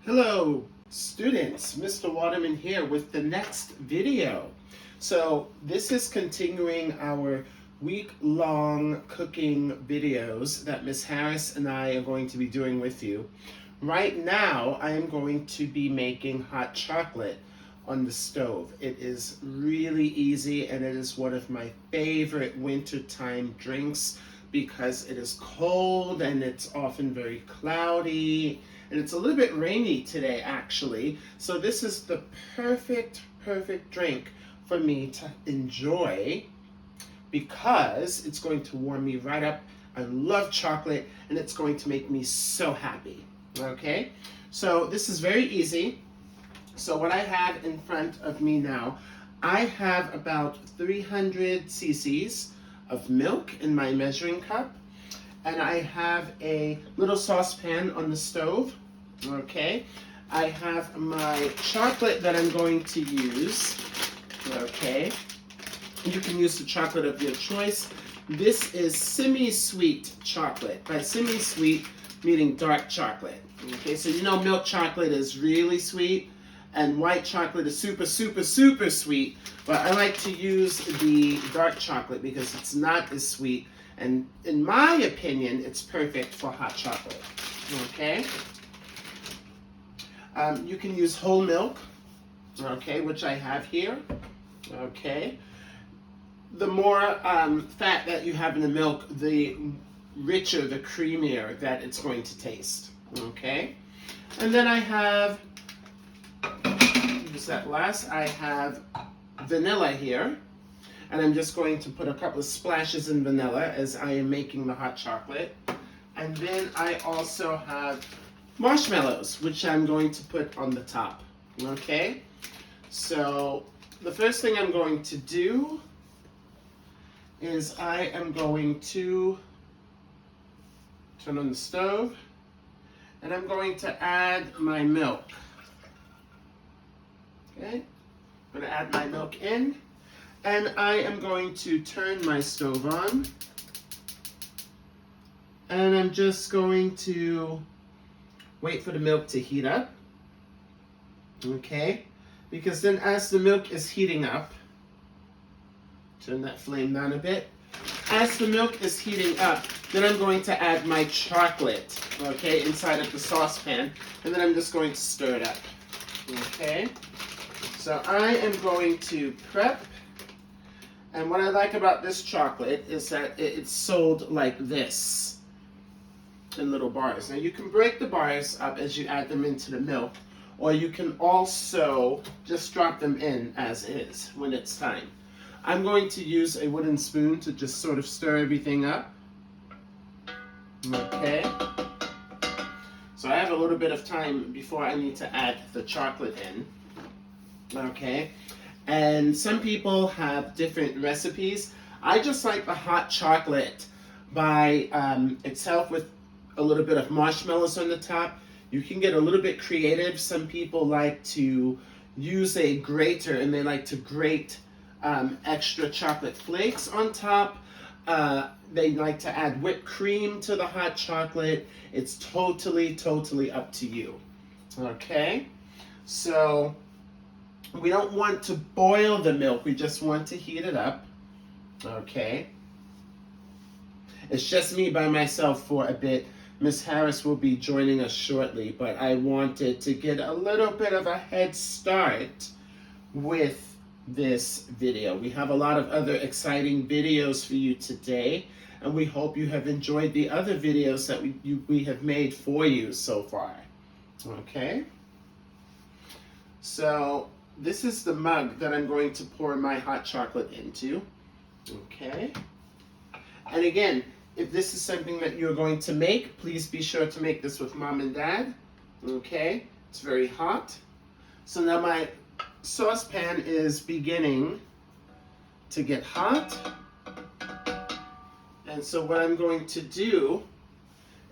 Hello students, Mr. Waterman here with the next video. So this is continuing our week-long cooking videos that Miss Harris and I are going to be doing with you. Right now I am going to be making hot chocolate on the stove. It is really easy and it is one of my favorite wintertime drinks because it is cold and it's often very cloudy. And it's a little bit rainy today, actually. So this is the perfect drink for me to enjoy because it's going to warm me right up. I love chocolate and it's going to make me so happy. Okay, so this is very easy. So what I have in front of me now, I have about 300 cc's of milk in my measuring cup. And I have a little saucepan on the stove. Okay, I have my chocolate that I'm going to use. Okay, you can use the chocolate of your choice. This is semi-sweet chocolate. By semi-sweet, meaning dark chocolate. Okay, so you know milk chocolate is really sweet, and white chocolate is super sweet. But I like to use the dark chocolate because it's not as sweet. And in my opinion, it's perfect for hot chocolate. Okay. You can use whole milk, okay, which I have here. Okay. The more fat that you have in the milk, the richer, the creamier that it's going to taste. Okay. And then I have, use that last, I have vanilla here. And I'm just going to put a couple of splashes in vanilla as I am making the hot chocolate. And then I also have marshmallows, which I'm going to put on the top. Okay? So the first thing I'm going to do is I am going to turn on the stove and I'm going to add my milk. Okay? I'm going to add my milk in. And I am going to turn my stove on. And I'm just going to wait for the milk to heat up. Okay? Because then as the milk is heating up, turn that flame down a bit. As the milk is heating up, then I'm going to add my chocolate, okay, inside of the saucepan. And then I'm just going to stir it up. Okay? So I am going to prep. And what I like about this chocolate is that it's sold like this in little bars. Now you can break the bars up as you add them into the milk, or you can also just drop them in as is when it's time. I'm going to use a wooden spoon to just sort of stir everything up. Okay. So I have a little bit of time before I need to add the chocolate in. Okay. And some people have different recipes. I just like the hot chocolate by itself with a little bit of marshmallows on the top. You can get a little bit creative. Some people like to use a grater and they like to grate extra chocolate flakes on top. They like to add whipped cream to the hot chocolate. It's totally up to you. Okay? So we don't want to boil the milk, we just want to heat it up. Okay. It's just me by myself for a bit. Miss Harris will be joining us shortly, but I wanted to get a little bit of a head start with this video. We have a lot of other exciting videos for you today, and we hope you have enjoyed the other videos that we have made for you so far. Okay. So this is the mug that I'm going to pour my hot chocolate into. Okay. And again, if this is something that you're going to make, please be sure to make this with mom and dad. Okay. It's very hot. So now my saucepan is beginning to get hot. And so what I'm going to do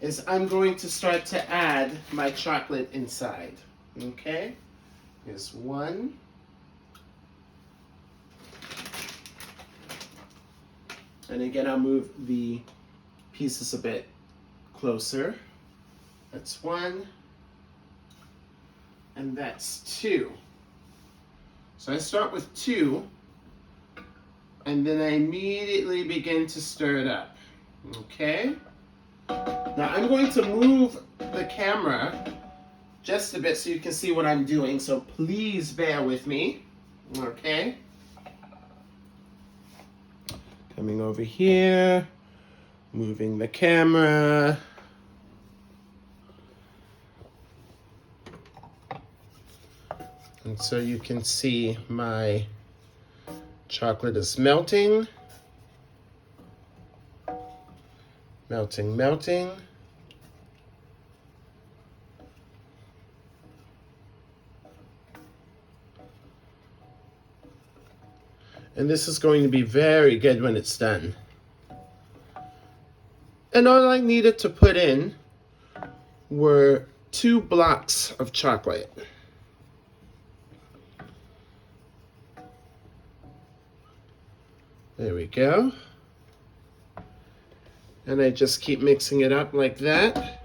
is I'm going to start to add my chocolate inside. Okay. Here's one. And again, I'll move the pieces a bit closer. That's one. and that's 2. So I start with 2, and then I immediately begin to stir it up. Okay? Now I'm going to move the camera just a bit so you can see what I'm doing, so please bear with me. Okay? Coming over here, moving the camera. And so you can see my chocolate is melting. Melting, melting. And this is going to be very good when it's done. And all I needed to put in were 2 blocks of chocolate. There we go. And I just keep mixing it up like that.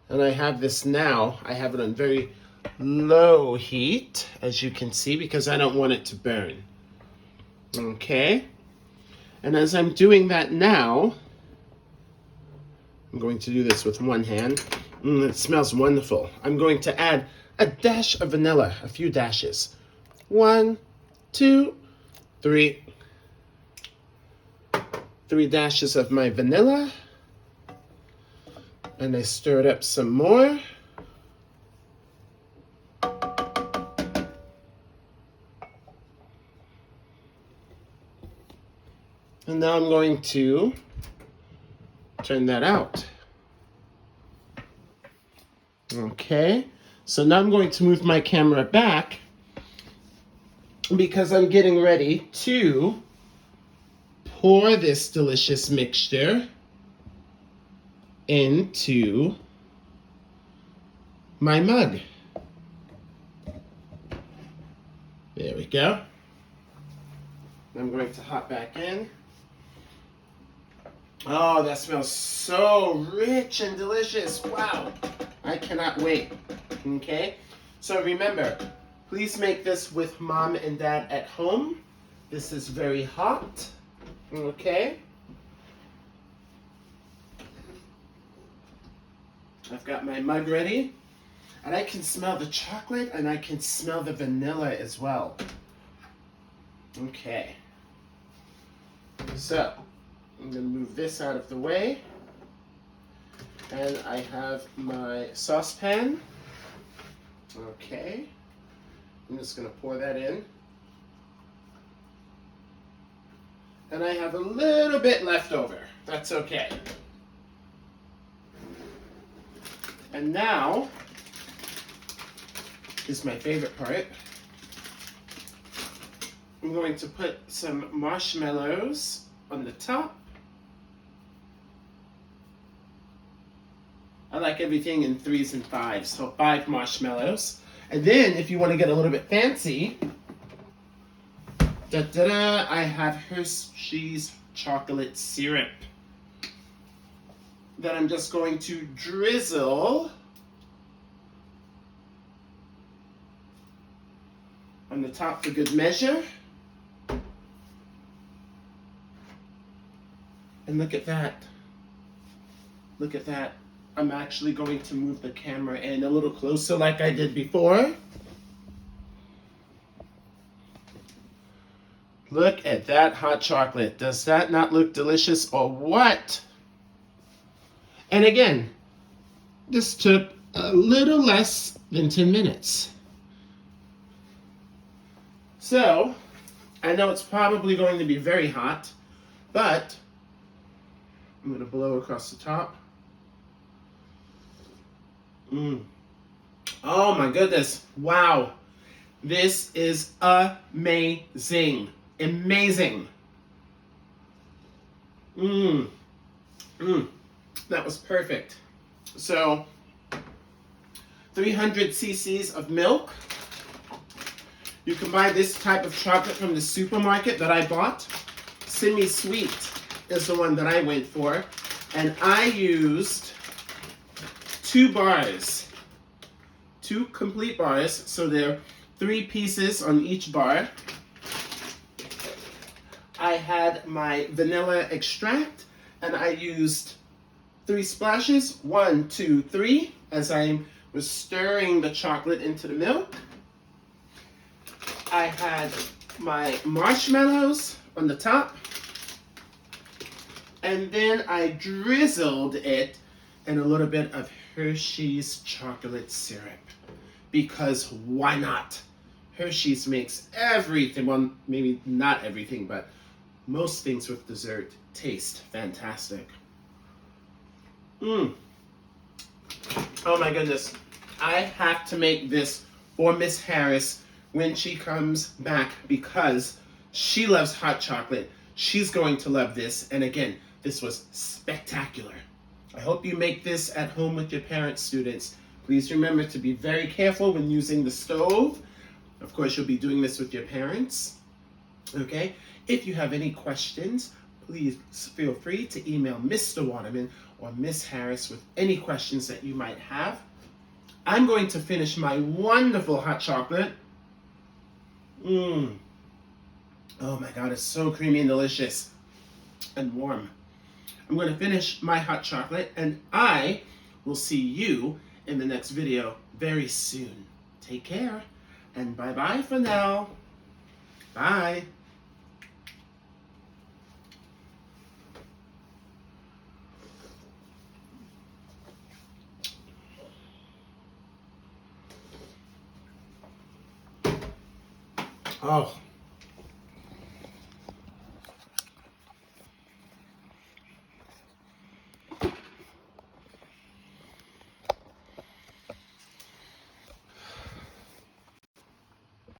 And I have this now, I have it on very low heat, as you can see, because I don't want it to burn. Okay? And as I'm doing that now, I'm going to do this with one hand. It smells wonderful. I'm going to add a dash of vanilla, a few dashes. 1, 2, 3. 3 dashes of my vanilla. And I stir it up some more. And now I'm going to turn that out. Okay, so now I'm going to move my camera back because I'm getting ready to pour this delicious mixture into my mug. There we go. I'm going to hop back in. Oh, that smells so rich and delicious. Wow. I cannot wait. Okay? So remember, please make this with mom and dad at home. This is very hot. Okay? I've got my mug ready. And I can smell the chocolate and I can smell the vanilla as well. Okay. So, I'm going to move this out of the way. And I have my saucepan. Okay. I'm just going to pour that in. And I have a little bit left over. That's okay. And now is my favorite part. I'm going to put some marshmallows on the top. I like everything in 3s and 5s, so 5 marshmallows. And then, if you want to get a little bit fancy, I have Hershey's chocolate syrup that I'm just going to drizzle on the top for good measure. And look at that. Look at that. I'm actually going to move the camera in a little closer like I did before. Look at that hot chocolate. Does that not look delicious or what? And again, this took a little less than 10 minutes. So, I know it's probably going to be very hot, but I'm going to blow across the top. Oh my goodness. Wow. This is amazing. Amazing. That was perfect. So, 300 cc's of milk. You can buy this type of chocolate from the supermarket that I bought. Semi Sweet is the one that I went for. And I used 2 bars. 2 complete bars. So there are 3 pieces on each bar. I had my vanilla extract and I used 3 splashes. 1, 2, 3 as I was stirring the chocolate into the milk. I had my marshmallows on the top. And then I drizzled it in a little bit of Hershey's chocolate syrup. Because why not? Hershey's makes everything, well, maybe not everything, but most things with dessert taste fantastic. Oh my goodness. I have to make this for Miss Harris when she comes back because she loves hot chocolate. She's going to love this. And again, this was spectacular. I hope you make this at home with your parents, students. Please remember to be very careful when using the stove. Of course, you'll be doing this with your parents. Okay? If you have any questions, please feel free to email Mr. Waterman or Miss Harris with any questions that you might have. I'm going to finish my wonderful hot chocolate. Oh my God, it's so creamy and delicious and warm. I'm going to finish my hot chocolate and I will see you in the next video very soon. Take care and bye-bye for now. Bye. Oh.